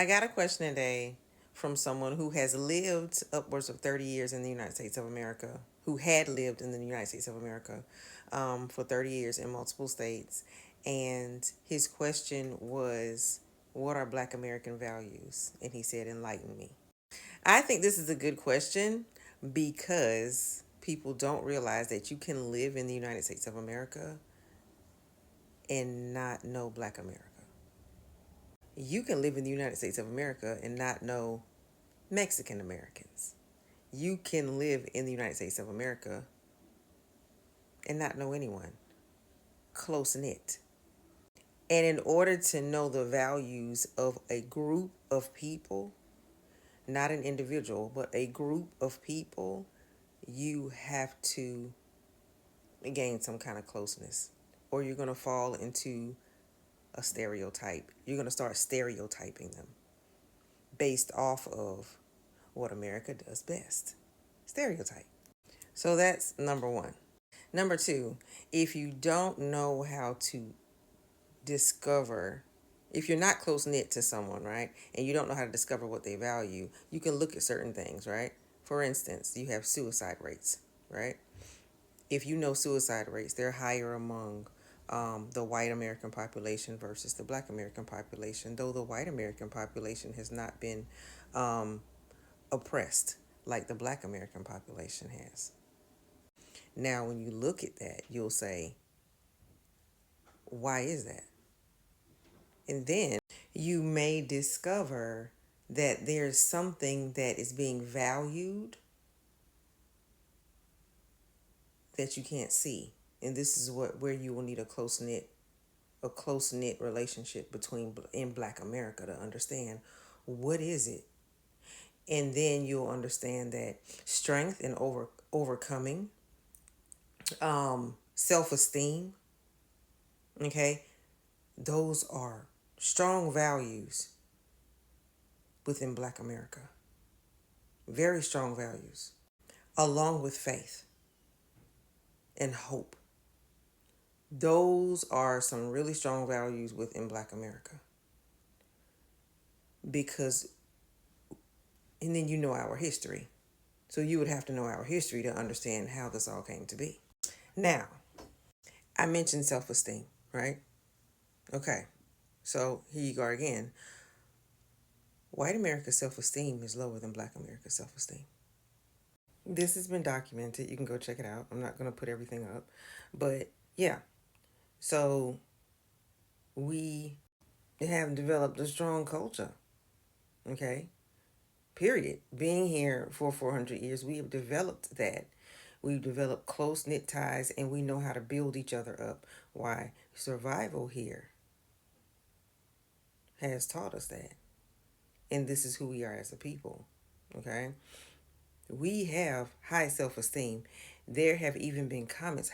I got a question today from someone who has lived upwards of 30 years in the United States of America, who had lived in the United States of America for 30 years in multiple states. And his question was, what are Black American values? And he said, enlighten me. I think this is a good question because people don't realize that you can live in the United States of America and not know Black America. You can live in the United States of America and not know Mexican Americans. You can live in the United States of America and not know anyone close knit. And in order to know the values of a group of people, not an individual, but a group of people, you have to gain some kind of closeness, or you're going to fall into a stereotype. You're going to start stereotyping them based off of what America does best. Stereotype. So that's number one. Number two, if you don't know how to discover, if you're not close knit to someone, right, and you don't know how to discover what they value, you can look at certain things, right? For instance, you have suicide rates, right? If you know suicide rates, they're higher among the white American population versus the Black American population, though the white American population has not been um, oppressed like the Black American population has. Now, when you look at that, you'll say, why is that? And then you may discover that there's something that is being valued that you can't see. And this is where you will need a close knit relationship between in Black America to understand what is it. And then you'll understand that strength and overcoming, self-esteem, okay, those are strong values within Black America. Very strong values, along with faith and hope. Those are some really strong values within Black America. Because, and then you know our history. So you would have to know our history to understand how this all came to be. Now, I mentioned self esteem, right? Okay, so here you go again. White America's self esteem is lower than Black America's self esteem. This has been documented. You can go check it out. I'm not going to put everything up. But yeah, so we have developed a strong culture, okay? Period. Being here for 400 years, we have developed that. We've developed close knit ties and we know how to build each other up. Why? Survival here has taught us that. And this is who we are as a people, okay? We have high self esteem. There have even been comments,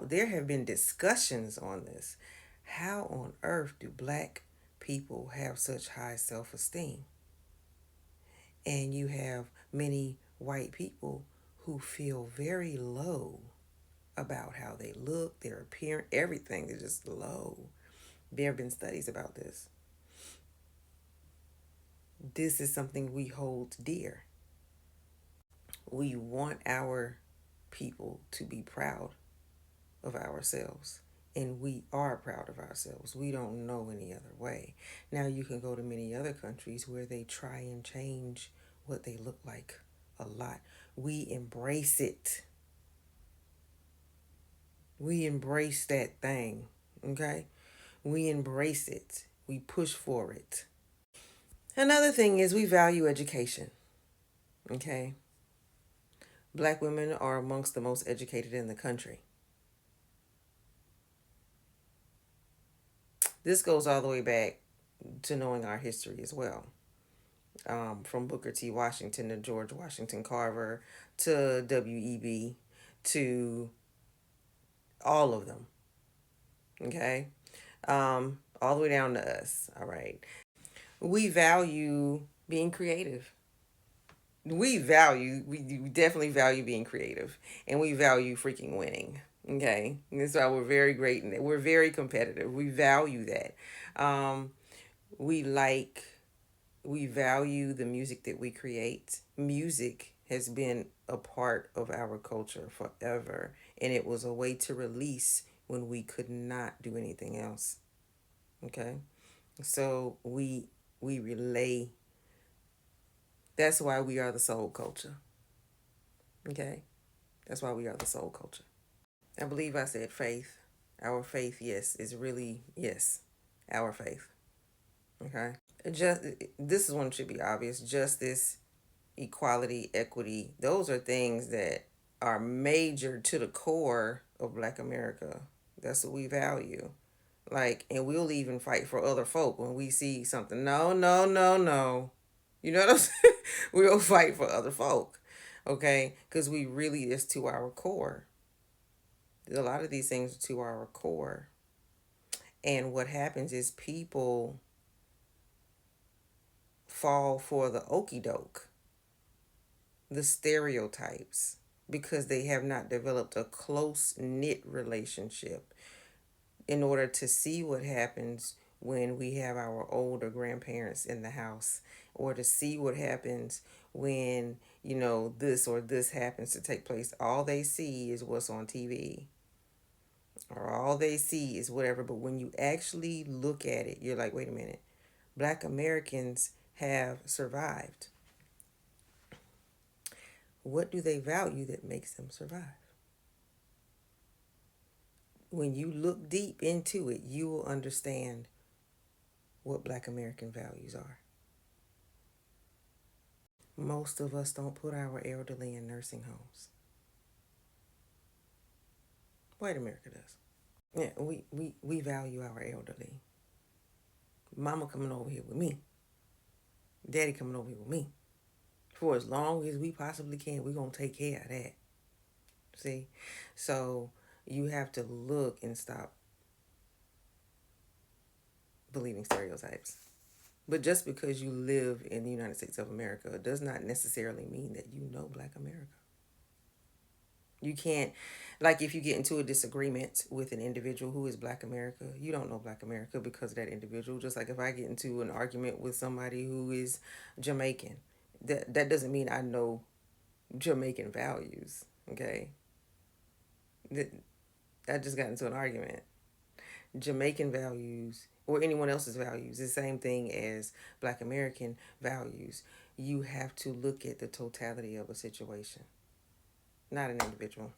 there have been discussions on this. How on earth do Black people have such high self esteem? And you have many white people who feel very low about how they look, their appearance, everything is just low. There have been studies about this. This is something we hold dear. We want our people to be proud of ourselves. And we are proud of ourselves. We don't know any other way. Now, you can go to many other countries where they try and change what they look like a lot. We embrace it. We embrace that thing, okay? We embrace it. We push for it. Another thing is we value education, okay? Black women are amongst the most educated in the country. This goes all the way back to knowing our history as well. From Booker T. Washington to George Washington Carver to W.E.B. to all of them, okay? All the way down to us, all right? We value being creative. We definitely value being creative, and we value freaking winning. Okay, and that's why we're very great and we're very competitive. We value that. We like We value the music that we create. Music has been a part of our culture forever, and it was a way to release when we could not do anything else. Okay, so we relay. That's why we are the soul culture. Okay, that's why we are the soul culture. I believe I said faith. Our faith, yes, is really yes, our faith. Okay, just this is one that should be obvious. Justice, equality, equity. Those are things that are major to the core of Black America. That's what we value. Like, and we'll even fight for other folk when we see something. No, no, no, no. You know what I'm saying? We'll fight for other folk. Okay? Because we really, it's to our core. A lot of these things are to our core. And what happens is people fall for the okey doke, the stereotypes, because they have not developed a close knit relationship in order to see what happens when we have our older grandparents in the house, or to see what happens when, this or this happens to take place. All they see is what's on TV, or all they see is whatever. But when you actually look at it, you're like, wait a minute, Black Americans have survived. What do they value that makes them survive? When you look deep into it, you will understand what Black American values are. Most of us don't put our elderly in nursing homes. White America does. Yeah, we value our elderly. Mama coming over here with me. Daddy coming over here with me. For as long as we possibly can, we're going to take care of that. See? So you have to look and stop believing stereotypes. But just because you live in the United States of America does not necessarily mean that you know Black America. You can't, like, if you get into a disagreement with an individual who is Black America, you don't know Black America because of that individual. Just like if I get into an argument with somebody who is Jamaican, that doesn't mean I know Jamaican values. Okay, that I just got into an argument. Jamaican values or anyone else's values, the same thing as Black American values. You have to look at the totality of a situation, not an individual.